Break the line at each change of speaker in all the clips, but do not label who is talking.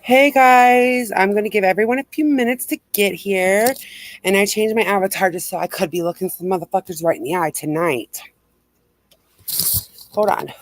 Hey guys, I'm going to give everyone a few minutes to get here. And I changed my avatar just so I could be looking some motherfuckers right in the eye tonight. Hold on.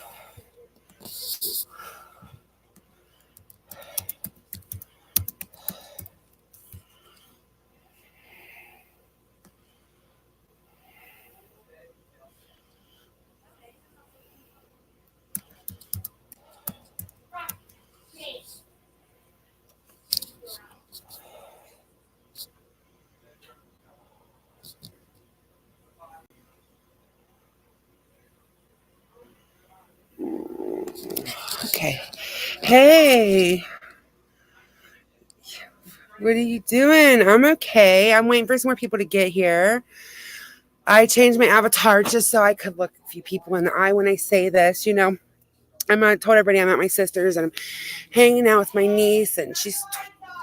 Okay. Hey, what are you doing? I'm okay. I'm waiting for some more people to get here. I changed my avatar just so I could look a few people in the eye when I say this. I told everybody I'm at my sister's and I'm hanging out with my niece, and she's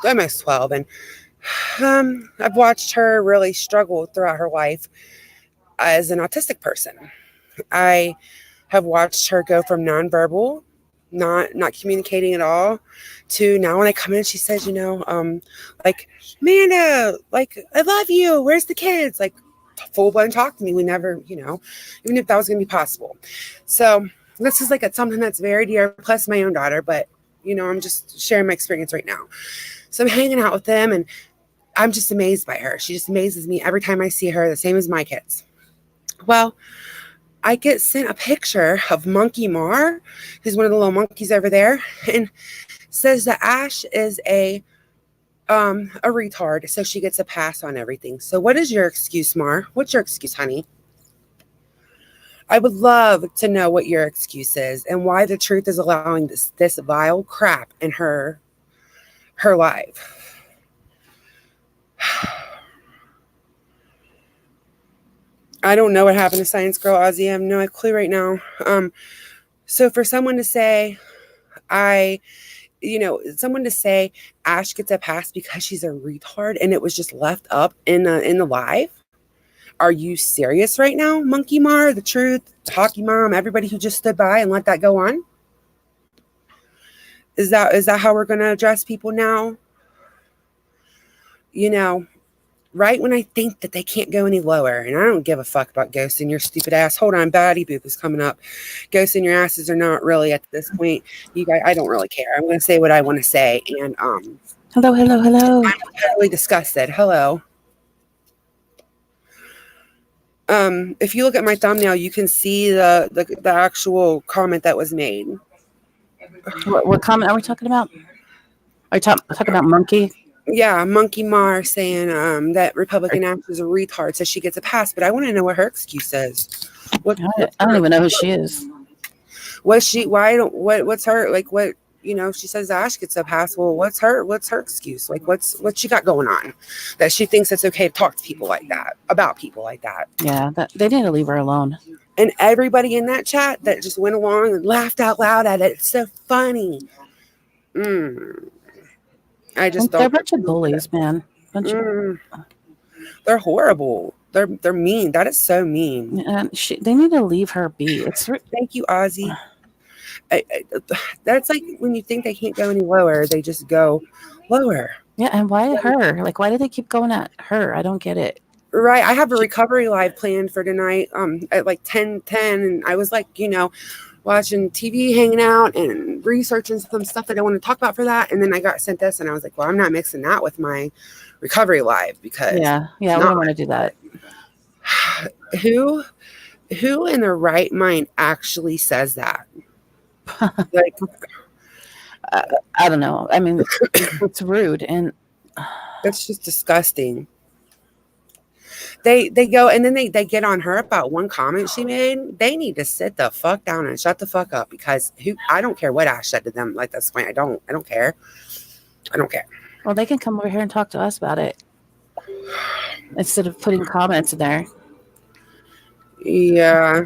almost 12. And I've watched her really struggle throughout her life as an autistic person. I have watched her go from nonverbal, not communicating at all, to now when I come in, she says, like, Amanda, like, I love you. Where's the kids? Like, full blown talk to me. We never, even if that was going to be possible. So this is like something that's very dear, plus my own daughter, but I'm just sharing my experience right now. So I'm hanging out with them, and I'm just amazed by her. She just amazes me every time I see her, the same as my kids. Well, I get sent a picture of Monkie Mar, who's one of the little monkeys over there, and says that Ash is a retard, so she gets a pass on everything. So what is your excuse, Mar? What's your excuse, honey? I would love to know what your excuse is and why the truth is allowing this vile crap in her life. I don't know what happened to Science Girl Ozzy. I have no clue right now. So for someone to say, someone to say Ash gets a pass because she's a retard and it was just left up in the live. Are you serious right now, Monkie Mar, the truth, Hockey Mom, everybody who just stood by and let that go on? Is that how we're going to address people now? Right when I think that they can't go any lower, and I don't give a fuck about ghosts in your stupid ass. Hold on, Batty Boop is coming up. Ghosts in your asses are not really at this point. You guys, I don't really care. I'm going to say what I want to say, and
Hello.
I'm totally disgusted. Hello. If you look at my thumbnail, you can see the actual comment that was made.
What comment are we talking about? Are you talking about Monkey?
Yeah, Monkie Mar saying that Republican actor is a retard, so she gets a pass. But I want to know what her excuse is.
I don't even know who she is.
What's she? Why don't? What's her like? What she says Ash gets a pass. Well, what's her excuse? Like, what she got going on that she thinks it's okay to talk to people like that, about people like that?
Yeah, they need to leave her alone.
And everybody in that chat that just went along and laughed out loud at it. It's so funny. I just
They're a bunch of bullies, man.
They're horrible. They're mean. That is so mean.
And they need to leave her be.
Thank you, Ozzy. That's like when you think they can't go any lower, they just go lower.
Yeah, and why her? Like, why do they keep going at her? I don't get it.
Right. I have a recovery live planned for tonight at like 10:10, and I was like, watching TV, hanging out, and researching some stuff that I want to talk about for that. And then I got sent this, and I was like, well, I'm not mixing that with my recovery live because
we don't want to do that.
Who in their right mind actually says that? Like,
I don't know. I mean, it's rude and
it's just disgusting. They go and then they get on her about one comment she made. They need to sit the fuck down and shut the fuck up because I don't care what Ash said to them. Like, that's fine. I don't care. I don't care.
Well, they can come over here and talk to us about it instead of putting comments in there.
Yeah,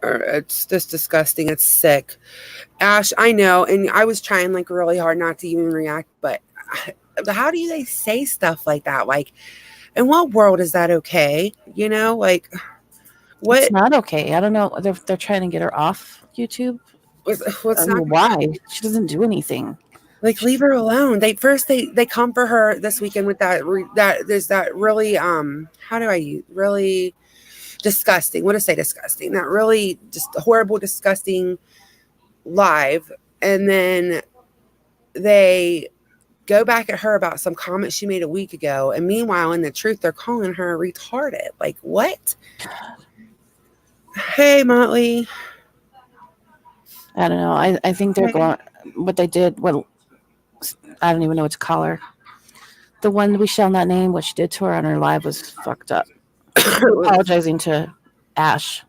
it's just disgusting. It's sick. Ash, I know, and I was trying like really hard not to even react, but how do they say stuff like that? Like, in what world is that okay? Like, what?
It's not okay. I don't know. They're trying to get her off YouTube.
What's not?
Why? She doesn't do anything.
Like, leave her alone. They come for her this weekend with that there's that really how do I use really disgusting. What to say disgusting? That really just horrible, disgusting live, and then they go back at her about some comment she made a week ago, and meanwhile, in the truth, they're calling her retarded. Like, what? Hey, Motley.
I don't know. I think they're going. What they did. Well, I don't even know what to call her. The one we shall not name. What she did to her on her live was fucked up. Apologizing to Ash.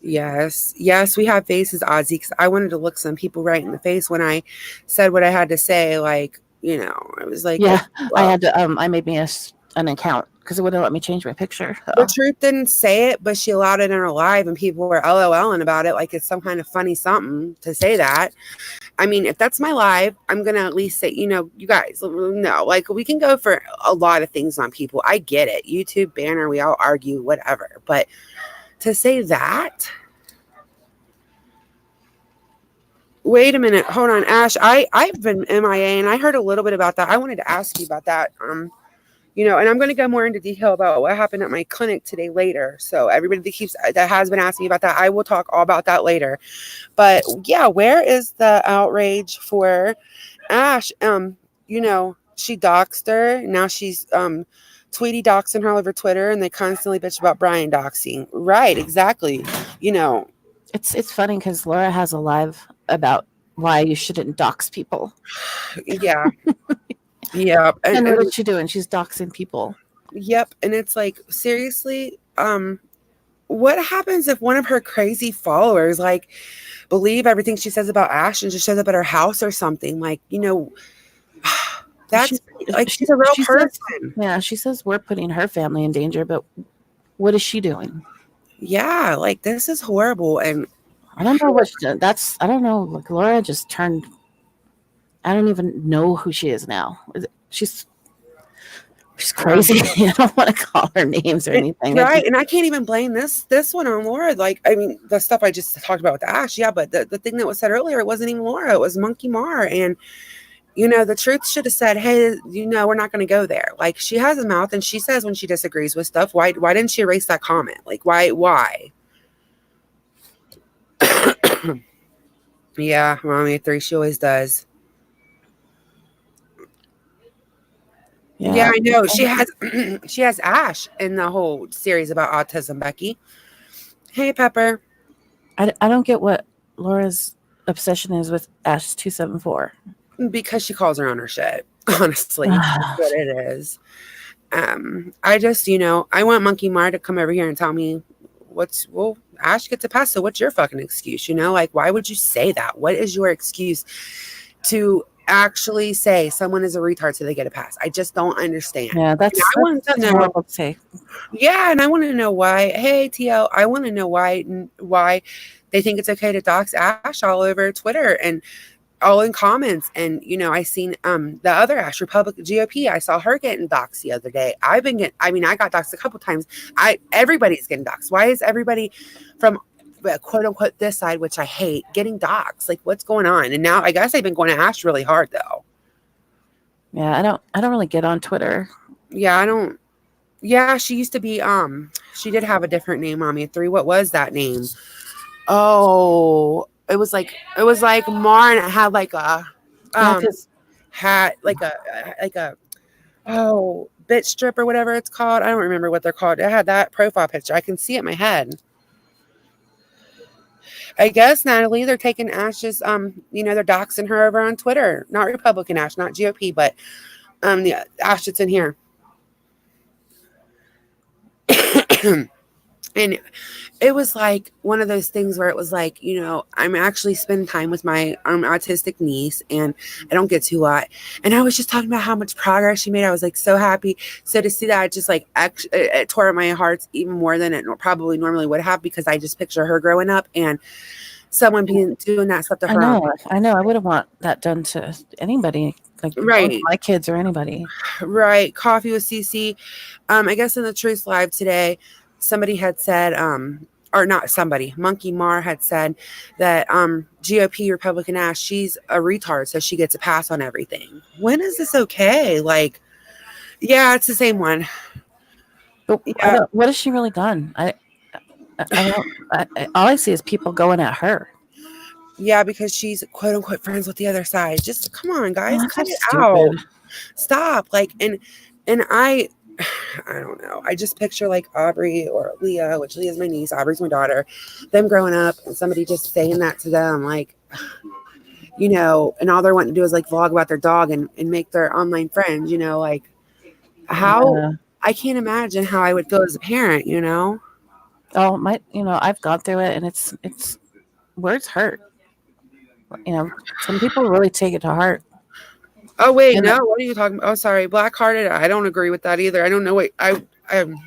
Yes, we have faces, Ozzy, because I wanted to look some people right in the face when I said what I had to say. Like, I was like,
yeah, well, I had to. I made me an account because it wouldn't let me change my picture. So.
The truth didn't say it, but she allowed it in her live, and people were LOLing about it like it's some kind of funny something to say that. I mean, if that's my live, I'm gonna at least say, you guys, no, like we can go for a lot of things on people. I get it, YouTube banner, we all argue, whatever, but to say that. Wait a minute. Hold on, Ash. I've been MIA, and I heard a little bit about that. I wanted to ask you about that. And I'm going to go more into detail about what happened at my clinic today later. So everybody that has been asking me about that, I will talk all about that later. But yeah, where is the outrage for Ash? She doxed her. Now she's Tweety doxing her all over Twitter, and they constantly bitch about Brian doxing. Right, exactly.
It's funny because Laura has a live about why you shouldn't dox people.
Yeah. Yeah.
And what is she doing? She's doxing people.
Yep. And it's like, seriously, what happens if one of her crazy followers believe everything she says about Ash and just shows up at her house or something? Like, that's she's a real person.
She says we're putting her family in danger, but what is she doing?
Yeah, like this is horrible. And
I don't know I don't know. Like Laura just turned. I don't even know who she is now. She's crazy. I don't want to call her names or anything.
Right. And I can't even blame this one on Laura. Like, I mean, the stuff I just talked about with Ash. Yeah. But the thing that was said earlier, it wasn't even Laura. It was Monkie Mar. And, the truth should have said, hey, we're not going to go there. Like, she has a mouth and she says when she disagrees with stuff. Why didn't she erase that comment? Like, why? Yeah. Mommy 3, she always does. Yeah, I know. She has Ash in the whole series about autism, Becky. Hey, Pepper.
I don't get what Laura's obsession is with Ash 274.
Because she calls her on her shit. Honestly, that's what it is. I just, I want Monkie Mar to come over here and tell me Ash gets a pass. So what's your fucking excuse? Like, why would you say that? What is your excuse to actually say someone is a retard so they get a pass? I just don't understand.
Yeah, that's horrible to say.
Yeah, and I want to know why. Hey, TL, I want to know why they think it's okay to dox Ash all over Twitter and all in comments. And I seen the other Ash, Republican GOP. I saw her getting doxed the other day. I got doxed a couple times. Everybody's getting doxed. Why is everybody from quote unquote this side, which I hate, getting doxed? Like, what's going on? And now I guess they've been going to Ash really hard though.
Yeah, I don't really get on Twitter.
Yeah, I don't. Yeah, she used to be she did have a different name, Mommy 3. What was that name? Oh, it was like Mar, and it had like a hat, like a bitch strip or whatever it's called. I don't remember what they're called. It had that profile picture. I can see it in my head. I guess, Natalie, they're taking Ash's they're doxing her over on Twitter. Not Republican Ash, not GOP, but the Ash that's in here. And it was like one of those things where it was like, I'm actually spending time with my autistic niece, and I don't get too lot. And I was just talking about how much progress she made. I was like so happy. So to see that, it just it tore at my heart even more than it probably normally would have, because I just picture her growing up and someone doing that stuff to her.
I know. I wouldn't want that done to anybody, like
right,
my kids or anybody.
Right. Coffee with CC. I guess in the Truth Live today, somebody had said, or not somebody, Monkie Mar had said that GOP Republican ass, she's a retard, so she gets a pass on everything. When is this okay? Like, yeah, it's the same one.
But
Yeah,
what has she really done? I don't. All I see is people going at her.
yeah, because she's quote unquote friends with the other side. Just come on, guys,
Oh,
cut
that's
it
so
out.
stupid.
Stop. Like, and I don't know. I just picture like Aubrey or Leah, which Leah's my niece, Aubrey's my daughter, them growing up and somebody just saying that to them, like, and all they're wanting to do is like vlog about their dog and make their online friends, like how
Yeah.
I can't imagine how I would feel as a parent,
Oh, I've gone through it, and it's words hurt. Some people really take it to heart.
Oh wait,
And
no, what are you talking about? Oh, sorry, black hearted. I don't agree with that either. I don't know what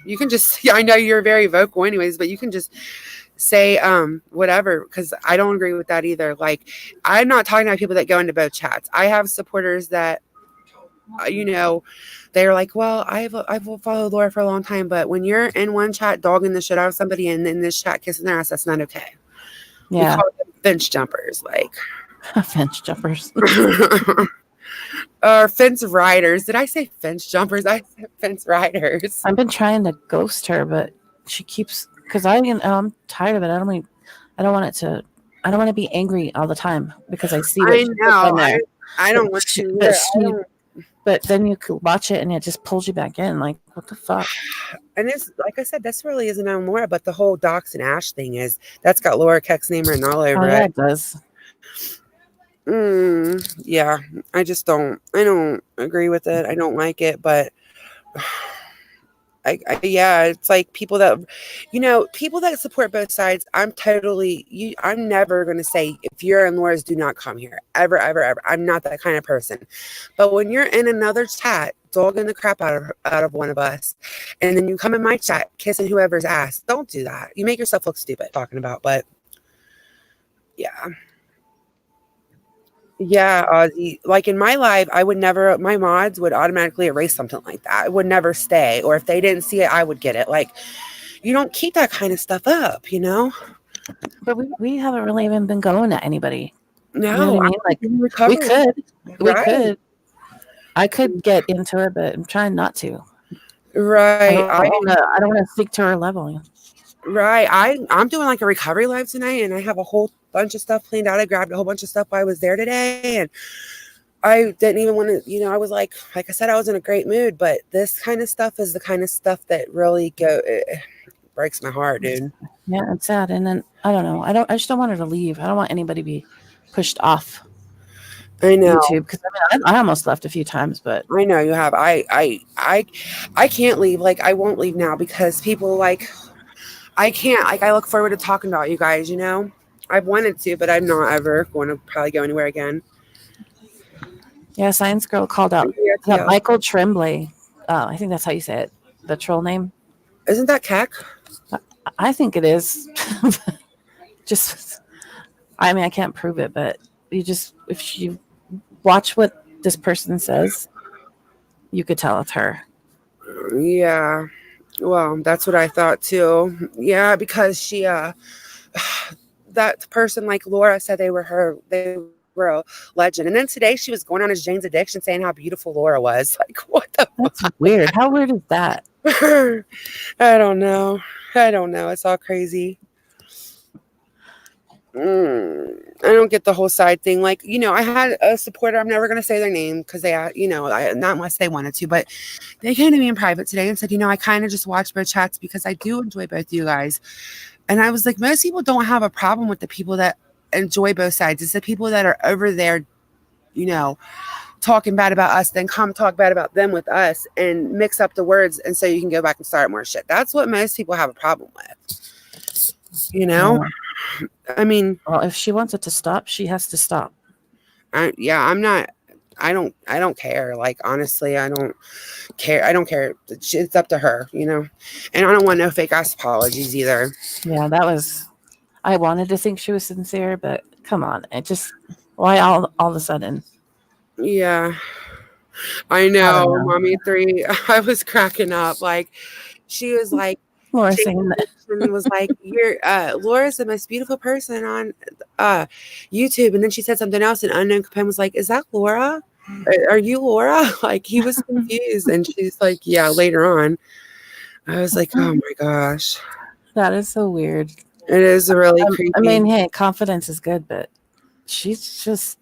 you can just I know you're very vocal anyways, but you can just say whatever, because I don't agree with that either. Like, I'm not talking about people that go into both chats. I have supporters that they're like, well, I've followed Laura for a long time, but when you're in one chat dogging the shit out of somebody and in this chat kissing their ass, that's not okay. We
yeah,
call them fence jumpers, like
fence jumpers.
or fence riders. Did I say fence jumpers? I said fence riders.
I've been trying to ghost her, but she keeps because I'm tired of it. I don't want it to. I don't want to be angry all the time because I see what
I
she puts
know.
on there.
I don't want to either.
But then you could watch it and it just pulls you back in. Like, what the fuck?
And it's like I said, this really isn't on Laura, but the whole Docs and Ash thing that's got Laura Keck's name written all over
Yeah,
it.
it does.
Yeah, I don't agree with it. I don't like it, but yeah, it's like people that support both sides. I'm never going to say if you're in Laura's, do not come here ever, ever, ever. I'm not that kind of person. But when you're in another chat, dogging the crap out of one of us, and then you come in my chat kissing whoever's ass, don't do that. You make yourself look stupid talking about, but yeah. Yeah, Ozzy. Like in my life, my mods would automatically erase something like that. It would never stay. Or if they didn't see it, I would get it. Like, you don't keep that kind of stuff up,
But we haven't really even been going at anybody.
No,
you know what I mean? Like, we could. I could get into it, but I'm trying not to.
Right.
I don't want to speak to her level.
Right. I'm doing like a recovery live tonight, and I have a whole bunch of stuff cleaned out. I grabbed a whole bunch of stuff while I was there today, and I didn't even want to, I was like I said, I was in a great mood, but this kind of stuff is the kind of stuff that really breaks my heart, dude.
Yeah, it's sad. And then I don't know. I just don't want her to leave. I don't want anybody to be pushed off.
I know.
YouTube, because I almost left a few times, but
I know you have. I can't leave. Like, I won't leave now because people I can't. Like, I look forward to talking about you guys. I've wanted to, but I'm not ever going to probably go anywhere again.
Yeah, Science Girl called out Michael Tremblay. I think that's how you say it. The troll name.
Isn't that Keck?
I think it is. I can't prove it, but if you watch what this person says, you could tell it's her.
Yeah. Well, that's what I thought too. Yeah, because she that person, like Laura said, they were a legend. And then today she was going on as Jane's Addiction saying how beautiful Laura was. Like, what the
That's weird. How weird is that?
I don't know. It's all crazy. I don't get the whole side thing. Like, I had a supporter. I'm never going to say their name because they, not unless they wanted to, but they came to me in private today and said, I kind of just watch both chats because I do enjoy both of you guys. And I was like, most people don't have a problem with the people that enjoy both sides. It's the people that are over there, talking bad about us, then come talk bad about them with us and mix up the words. And so you can go back and start more shit. That's what most people have a problem with,
Yeah.
I mean,
well, if she wants it to stop, she has to stop.
I don't care. Like, honestly, I don't care. It's up to her, and I don't want no fake ass apologies either.
Yeah, I wanted to think she was sincere, but come on. Why all of a sudden?
Yeah, I know, Mommy 3. I was cracking up. Like, she was like,
Laura
Jane's
saying that.
Addiction was like, "You're Laura's the most beautiful person on YouTube," and then she said something else, and Unknown Capone was like, "Is that Laura? Are you Laura?" Like he was confused, and she's like, "Yeah." Later on, I was like, "Oh my gosh,
That is so weird.
it is really
I mean,
creepy."
hey, confidence is good, but she's just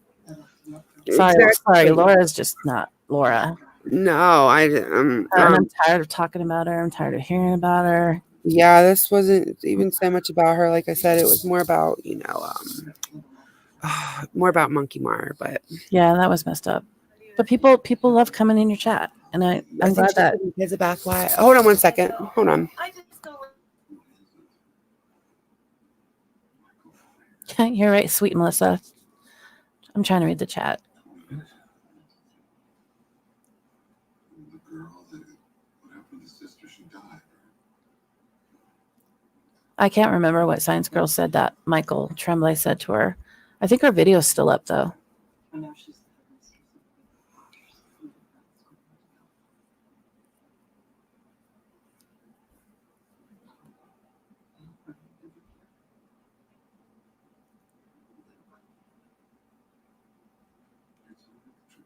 sorry.
Exactly.
Laura's just not Laura.
No,
And I'm tired of talking about her. I'm tired of hearing about her.
yeah, this wasn't even so much about her. Like I said, it was more about, more about Monkey Mar. But
Yeah, that was messed up. But people love coming in your chat, and
I
I'm
think
glad
she's
that.
putting kids back. Why? Hold on one second. Hold on.
You're right, sweet Melissa. I'm trying to read the chat. I can't remember what Science Girl said that Michael Tremblay said to her. I think her video's still up though.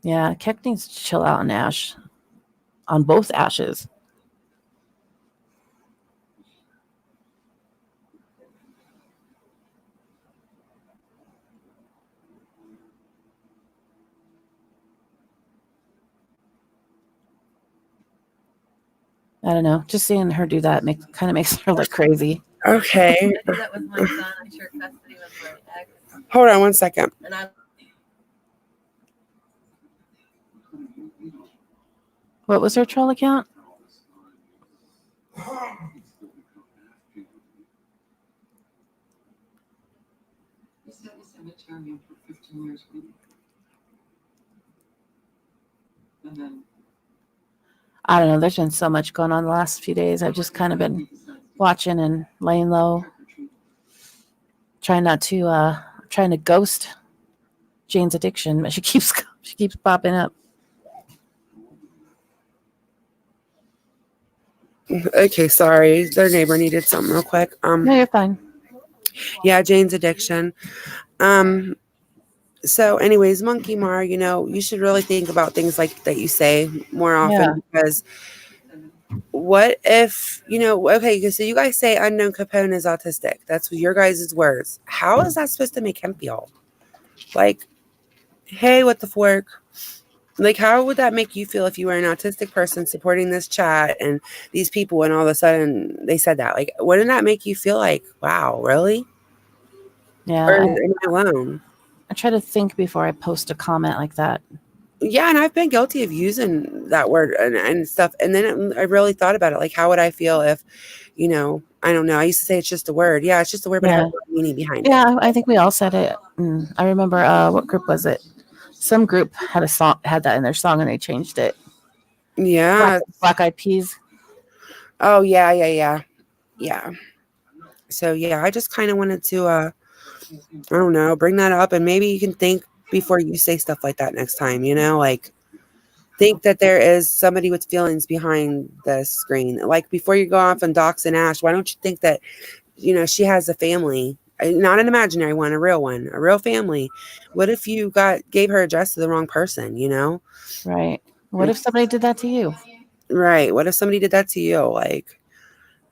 Yeah, Keck needs to chill out on Ash. On both Ashes. I don't know. Just seeing her do that kind of makes her look crazy.
Okay.
I do that with my son. I share custody with my ex.
Hold on one second.
What was her troll account? I don't know. There's been so much going on the last few days. I've just kind of been watching and laying low, trying to ghost Jane's addiction, but she keeps popping up.
Okay, sorry. Their neighbor needed something real quick.
No, you're fine.
Yeah, Jane's Addiction. So anyways, Monkey Mar, you should really think about things like that you say more often, because what if, okay, so you guys say Unknown Capone is autistic. That's your guys' words. How is that supposed to make him feel? Like, hey, what the fork? Like, how would that make you feel if you were an autistic person supporting this chat and these people, and all of a sudden they said that? Like, wouldn't that make you feel like, wow, really?
Yeah,
Or am I alone?
I try to think before I post a comment like that.
Yeah, and I've been guilty of using that word and stuff. And then I really thought about it. Like, how would I feel if, I don't know. I used to say it's just a word. Yeah, it's just a word, but it has a meaning behind it.
Yeah, I think we all said it. I remember what group was it? Some group had that in their song, and they changed it.
Yeah.
Black Eyed Peas.
Oh, yeah. So, yeah, I just kind of wanted to, I don't know, bring that up. And maybe you can think before you say stuff like that next time, like think that there is somebody with feelings behind the screen. Like, before you go off and dox and Ash, why don't you think that, she has a family, not an imaginary one, a real one, a real family. What if you gave her address to the wrong person,
Right. What if somebody did that to you?
Right. What if somebody did that to you? Like,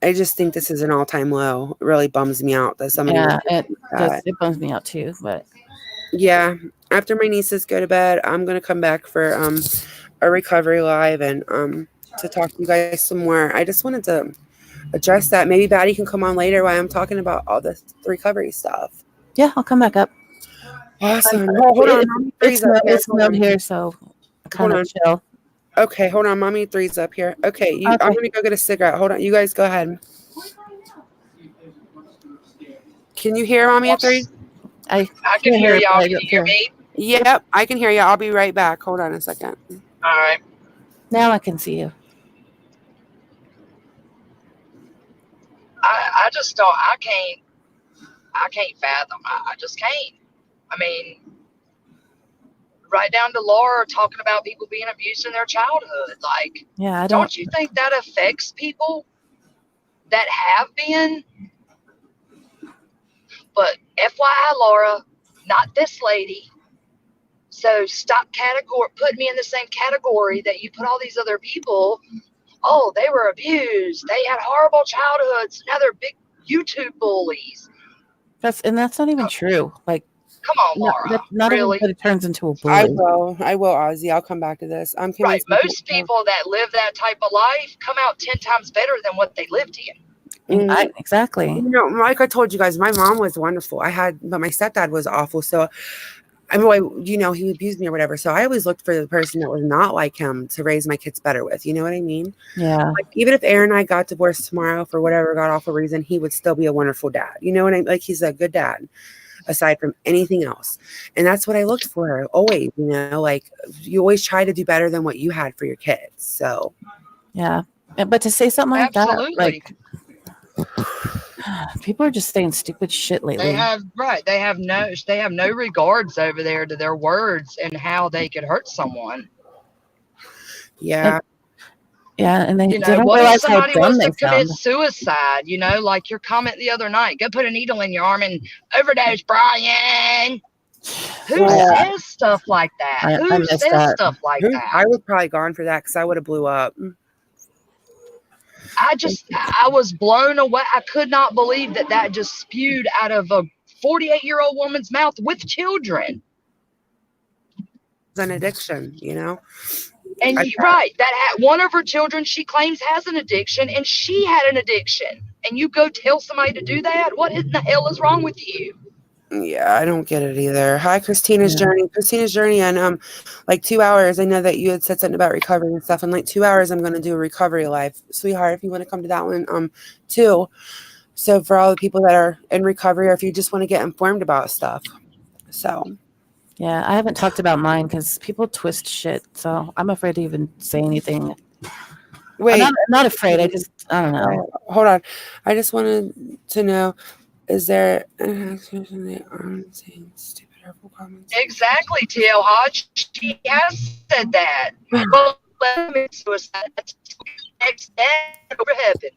I just think this is an all-time low. It really bums me out that somebody would do that.
It bums me out too, but
Yeah. After my nieces go to bed, I'm gonna come back for a recovery live and to talk to you guys some more. I just wanted to address that. Maybe Batty can come on later while I'm talking about all this recovery stuff.
Yeah, I'll come back up.
Awesome. Hold on, Mommy Three's up here.
It's snowed here, so kind of chill.
Okay, hold on. Mommy Three's up here. Okay, I'm gonna go get a cigarette. Hold on. You guys go ahead. Can you hear Mommy at Three?
I
can hear y'all. Can you hear me?
Yep, I can hear you. I'll be right back. Hold on a second.
All right.
Now I can see you.
I just don't. I can't fathom. I just can't. I mean, right down to Laura talking about people being abused in their childhood. Like,
yeah,
don't you think that affects people? that have been. But FYI, Laura, not this lady. So stop putting me in the same category that you put all these other people. Oh, they were abused. They had horrible childhoods. Now they're big YouTube bullies.
That's not even true. Like,
come on, Laura.
Not
really?
everybody turns into a bully.
I will, Ozzy. I'll come back to this. I'm
right. Most people that live that type of life come out 10 times better than what they lived in.
Exactly.
You know, like I told you guys, my mom was wonderful. But my stepdad was awful. So, I mean, you know, he abused me or whatever. So I always looked for the person that was not like him to raise my kids better with. You know what I mean?
Yeah.
Like, even if Aaron and I got divorced tomorrow for whatever god awful reason, he would still be a wonderful dad. You know what I mean? Like, he's a good dad, aside from anything else. And that's what I looked for always. You know, like, you always try to do better than what you had for your kids. So,
yeah. But to say something like
absolutely.
That, like, people are just saying stupid shit lately.
They have no regards over there to their words and how they could hurt someone.
Yeah.
And they don't
what
realize
if somebody
how dumb
was to
they
commit
sound.
suicide? You know, like your comment the other night. Go put a needle in your arm and overdose, Brian. Who says stuff like that? Who says stuff like that?
I was probably gone for that because I would have blew up.
I was blown away. I could not believe that just spewed out of a 48-year-old woman's mouth with children.
It's an addiction, you know?
And right, one of her children, she claims, has an addiction, and she had an addiction. And you go tell somebody to do that? What in the hell is wrong with you?
Yeah, I don't get it either. Hi, Christina's Journey. Christina's Journey, and like 2 hours. I know that you had said something about recovery and stuff. In like 2 hours, I'm going to do a recovery live, sweetheart. If you want to come to that one, too. So for all the people that are in recovery, or if you just want to get informed about stuff, so.
Yeah, I haven't talked about mine because people twist shit, so I'm afraid to even say anything.
Wait,
I'm not afraid. I don't know.
Hold on. I just wanted to know. Is there an explanation they aren't saying stupid, hurtful comments?
Exactly, T.L. Hodge. She has said that. Well, let me suicide. That's next over heaven.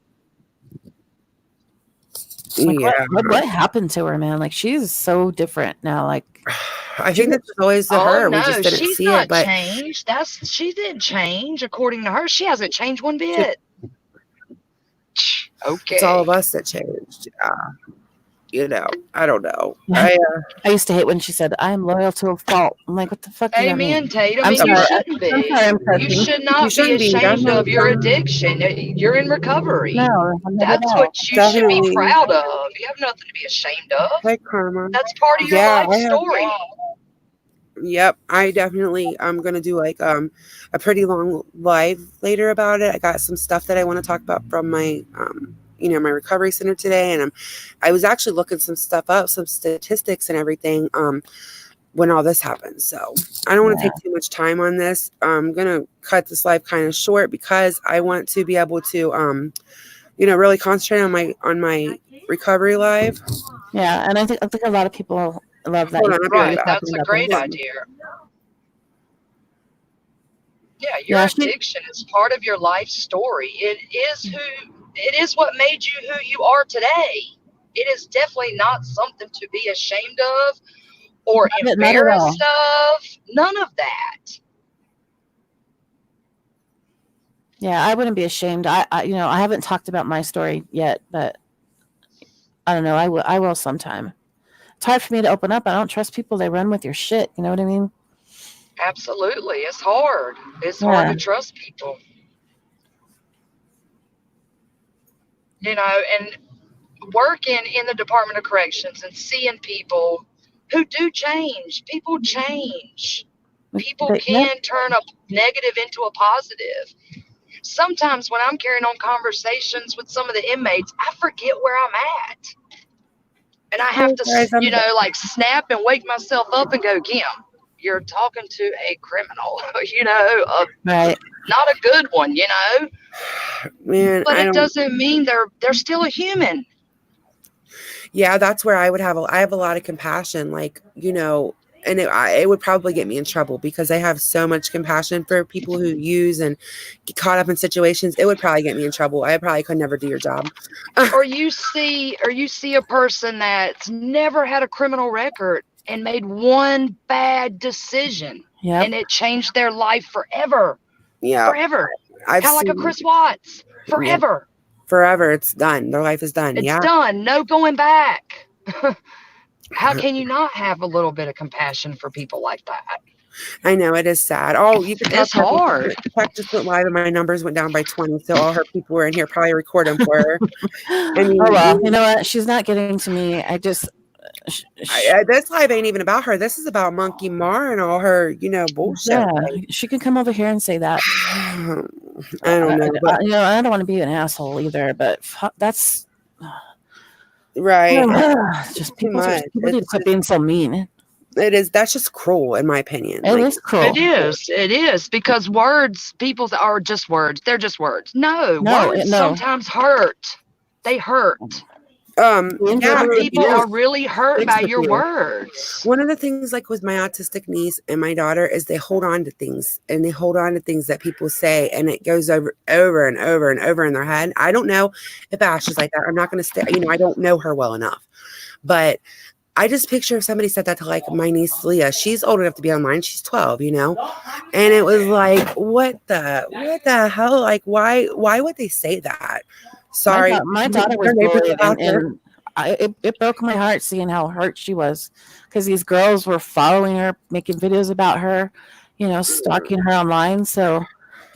Like,
yeah.
What happened to her, man? Like, she's so different now. Like,
I think that's always her.
No,
we just didn't
she's
see
not
it, but
changed. She didn't change according to her. She hasn't changed one bit. Okay.
It's all of us that changed. You know, I don't know. I
used to hate when she said, "I'm loyal to a fault." I'm like, what the fuck?
Amen, Tatum.
I'm sorry.
You shouldn't be. You should not be ashamed of your addiction. You're in recovery.
No,
that's what you should be proud of. You have nothing to be ashamed of.
Like karma.
That's part of your life story.
Yep, I definitely I'm gonna do like a pretty long live later about it. I got some stuff that I want to talk about from my my recovery center today, and I was actually looking some stuff up, some statistics and everything when all this happened. So I don't want to take too much time on this. I'm gonna cut this live kind of short because I want to be able to really concentrate on my recovery live.
Yeah, and I think a lot of people love that.
Right, that's a great idea. Yeah, your addiction is part of your life story. It is what made you who you are today. It is definitely not something to be ashamed of or embarrassed of. None of that.
Yeah, I wouldn't be ashamed. I haven't talked about my story yet, but I don't know. I will sometime. It's hard for me to open up. I don't trust people. They run with your shit. You know what I mean?
Absolutely. It's hard. It's hard to trust people. And working in the Department of Corrections and seeing people who do change. People change. People can turn a negative into a positive. Sometimes when I'm carrying on conversations with some of the inmates, I forget where I'm at. And I have to, snap and wake myself up and go, Kim, you're talking to a criminal,
right.
Not a good one,
Man,
but it doesn't mean they're still a human.
Yeah, that's where I have a lot of compassion. Like, and it would probably get me in trouble because I have so much compassion for people who use and get caught up in situations. It would probably get me in trouble. I probably could never do your job.
Or you see a person that's never had a criminal record and made one bad decision, and it changed their life forever.
Yeah,
forever. Kind of like a Chris Watts. Forever.
Yeah. Forever. It's done. Their life is done.
It's done. No going back. How can you not have a little bit of compassion for people like that?
I know, it is sad. Oh, you can
It's hard.
Tech just went live and my numbers went down by 20. So all her people were in here probably recording for her.
I mean, oh, well, you know what? She's not getting to me. I just...
this live ain't even about her. This is about Monkie Mar and all her, bullshit.
Yeah, she can come over here and say that.
I don't know. But,
I don't want to be an asshole either, but that's...
Right.
Just people need to quit being so mean.
It is. That's just cruel, in my opinion.
It is cruel.
It is because words, people are just words. They're just words. No, words sometimes hurt. They hurt. Some people are really hurt by your words.
One of the things, like with my autistic niece and my daughter, is they hold on to things, and they hold on to things that people say, and it goes over and over and over in their head. I don't know if Ash is like that. I'm not going to stay. I don't know her well enough, but I just picture if somebody said that to like my niece Leah. She's old enough to be online. She's 12, and it was like, what the hell? Like, why would they say that? Sorry,
my daughter was bullied, and it broke my heart seeing how hurt she was because these girls were following her, making videos about her, stalking her online. So,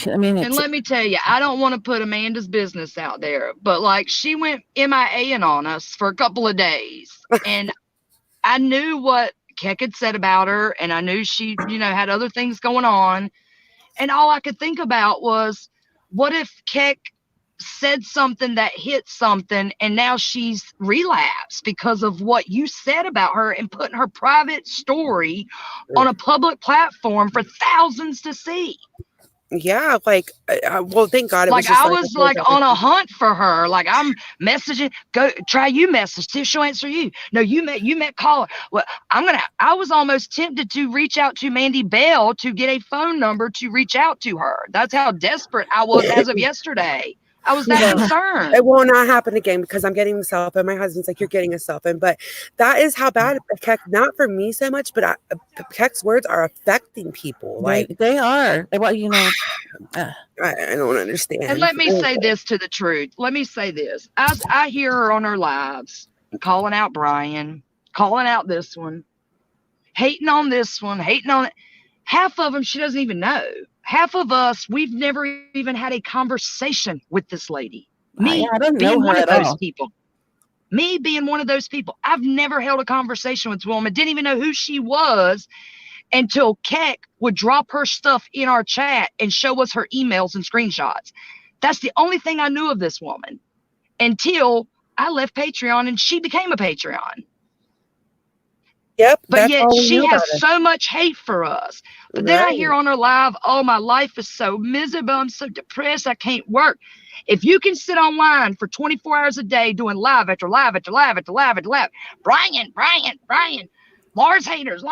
I mean,
and let me tell you, I don't want to put Amanda's business out there, but like she went MIA on us for a couple of days, and I knew what Keck had said about her, and I knew she, had other things going on, and all I could think about was, what if Keck said something that hit something and now she's relapsed because of what you said about her and putting her private story on a public platform for thousands to see.
Yeah, like, well, thank God.
I was like on a hunt for her. Like, I'm messaging, go try you message, see if she'll answer you. No, you met caller. Well, I was almost tempted to reach out to Mandy Bell to get a phone number to reach out to her. That's how desperate I was as of yesterday. I was that concerned.
It will not happen again because I'm getting myself, and my husband's like, you're getting yourself in. But that is how bad Keck, not for me so much, but Keck's words are affecting people. Like
they are. Well,
I don't understand.
And let me say this to the truth. Let me say this. I hear her on her lives calling out Brian, calling out this one, hating on this one, hating on it. Half of them she doesn't even know. Half of us, we've never even had a conversation with this lady. Me being one of those people. Me being one of those people. I've never held a conversation with this woman. Didn't even know who she was until Keck would drop her stuff in our chat and show us her emails and screenshots. That's the only thing I knew of this woman until I left Patreon and she became a Patreon.
Yep.
But yet she has so much hate for us. But then I hear on her live, oh, my life is so miserable. I'm so depressed. I can't work. If you can sit online for 24 hours a day doing live after live after live after live after live, Brian, Lars haters.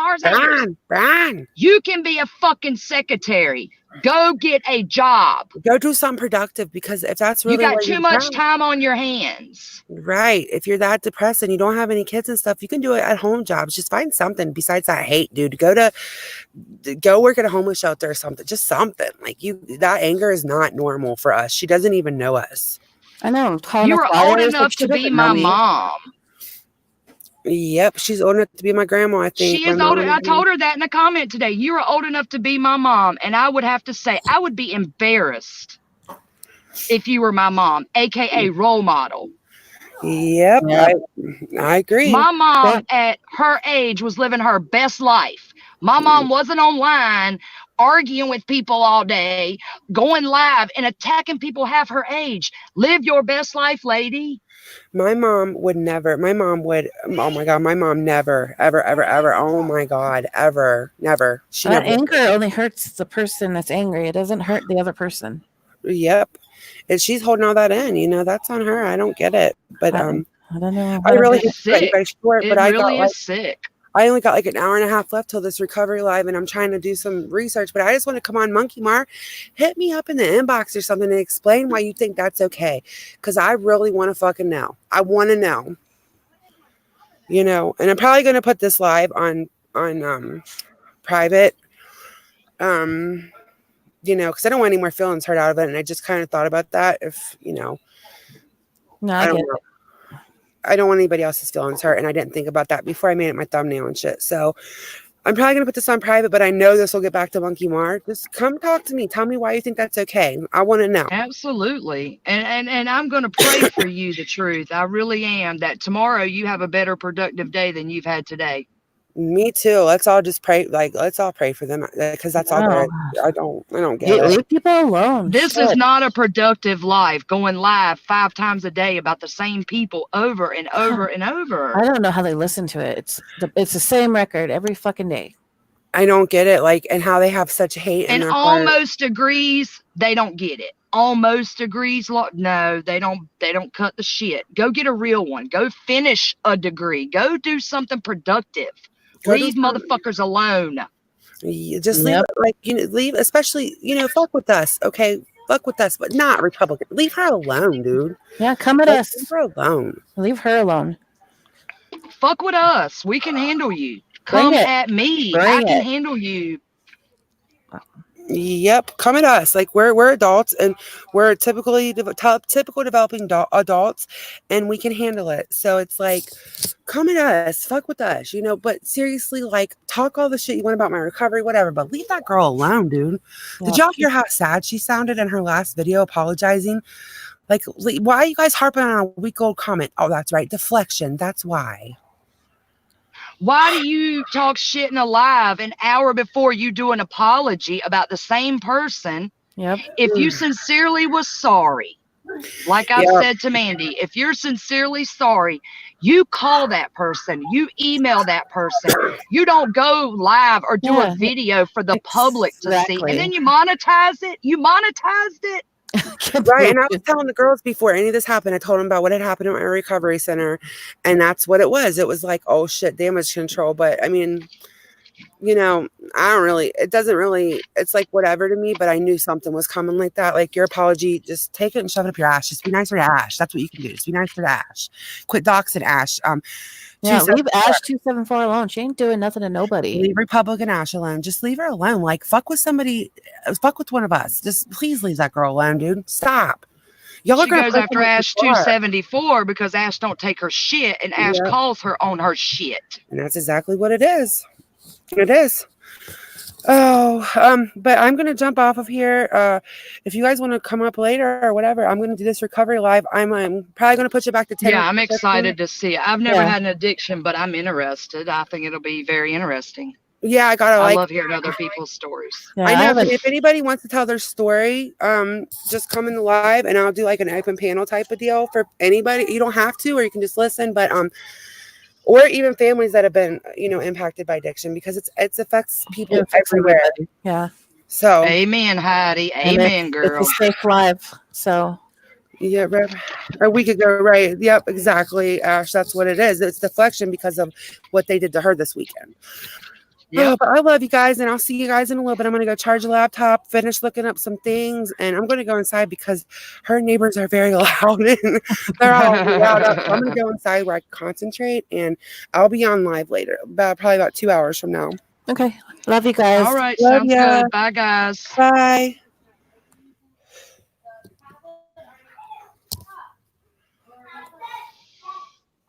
Brian.
You can be a fucking secretary. Go get a job.
Go do something productive, because if that's really,
you got too much time on your hands.
Right. If you're that depressed and you don't have any kids and stuff, you can do it at home jobs. Just find something besides that hate, dude. Go work at a homeless shelter or something. Just something. Like, that anger is not normal for us. She doesn't even know us.
I know.
You were old enough to be my mom.
Yep, she's old enough to be my grandma, I think.
She is older. I told her that in a comment today. You are old enough to be my mom. And I would have to say, I would be embarrassed if you were my mom, a.k.a. role model.
Yep. I agree.
My mom at her age was living her best life. My mom wasn't online arguing with people all day, going live and attacking people half her age. Live your best life, lady.
My mom would never, oh my God, my mom never, ever, oh my God, ever, never.
Anger only hurts the person that's angry. It doesn't hurt the other person.
Yep. And she's holding all that in, that's on her. I don't get it. But
I don't know.
I really
sick.
But I really is sick. I only got like an hour and a half left till this recovery live, and I'm trying to do some research, but I just want to come on Monkie Mar. Hit me up in the inbox or something and explain why you think that's okay. Because I really want to fucking know. I want to know. You know, and I'm probably going to put this live on private. You know, because I don't want any more feelings hurt out of it. And I just kind of thought about that. If, you know,
No,
I
I
don't
get
know.
it.
I don't want anybody else's feelings hurt. And I didn't think about that before I made it my thumbnail and shit. So I'm probably going to put this on private, but I know this will get back to Monkie Mar. Just come talk to me. Tell me why you think that's okay. I want to know.
Absolutely. And I'm going to pray for you, the truth. I really am, that tomorrow you have a better productive day than you've had today.
Me too. Let's all just pray. Like, let's all pray for them because that's all there is. I don't get it.
Leave people alone.
This
Shit.
is not a productive life, going live 5 times a day about the same people over and over and over.
I don't know how they listen to it. It's the same record every fucking day.
I don't get it. Like, and how they have such hate in
And
their heart.
almost agrees, they don't get it. Almost agrees, no, they don't cut the shit. Go get a real one. Go finish a degree. Go do something productive. Leave motherfuckers alone.
You just leave, like, you know, leave, especially, you know, fuck with us, okay? Fuck with us, but not Republican. Leave her alone, dude.
Yeah, come at us.
Leave her alone.
Leave her alone.
Fuck with us. We can handle you. Come at me. I can handle you.
Yep, come at us. Like, we're adults, and we're typical developing adults, and we can handle it. So it's like, come at us, fuck with us, you know. But seriously, like, talk all the shit you want about my recovery, whatever, but leave that girl alone, dude. Did y'all hear how sad she sounded in her last video apologizing? Like, why are you guys harping on a week-old comment? Oh, that's right, deflection. That's why.
Why do you talk shit in a live an hour before you do an apology about the same person?
Yep.
If you sincerely was sorry, like I've said to Mandy, if you're sincerely sorry, you call that person, you email that person. You don't go live or do a video for the public to see. And then you monetize it. You monetized it.
Right, and I was telling the girls before any of this happened, I told them about what had happened at my recovery center, and that's what it was. It was like, oh shit, damage control. But I mean, you know, it doesn't really, it's like whatever to me, but I knew something was coming like that. Like, your apology, just take it and shove it up your ass. Just be nicer to Ash. That's what you can do. Just be nicer to Ash. Quit doxing Ash.
Yeah, leave Ash 274 alone. She ain't doing nothing to nobody.
Leave Republican Ash alone. Just leave her alone. Like, fuck with somebody. Fuck with one of us. Just please leave that girl alone, dude. Stop. Y'all
She goes after Ash 274 because Ash don't take her shit, and Ash calls her on her shit.
And that's exactly what it is. It is. Oh, but I'm gonna jump off of here. If you guys want to come up later or whatever, I'm gonna do this recovery live. I'm probably gonna put you back to 10.
Yeah, I'm excited to see it. I've never had an addiction, but I'm interested. I think it'll be very interesting.
Yeah, I
love hearing other people's stories.
Yeah,
I know. If anybody wants to tell their story, just come in the live, and I'll do like an open panel type of deal for anybody. You don't have to, or you can just listen. But or even families that have been, you know, impacted by addiction, because it affects people everywhere.
Yeah.
So
amen, Heidi. Amen, girl.
It's a safe live. So
yeah, a week ago, right? Yep, exactly, Ash. That's what it is. It's deflection because of what they did to her this weekend. Yeah, but I love you guys, and I'll see you guys in a little bit. I'm gonna go charge the laptop, finish looking up some things, and I'm gonna go inside because her neighbors are very loud and they're all loud up. So I'm gonna go inside where I can concentrate, and I'll be on live later, probably about 2 hours from now.
Okay, love you guys.
All right, sounds good. Bye, guys.
Bye.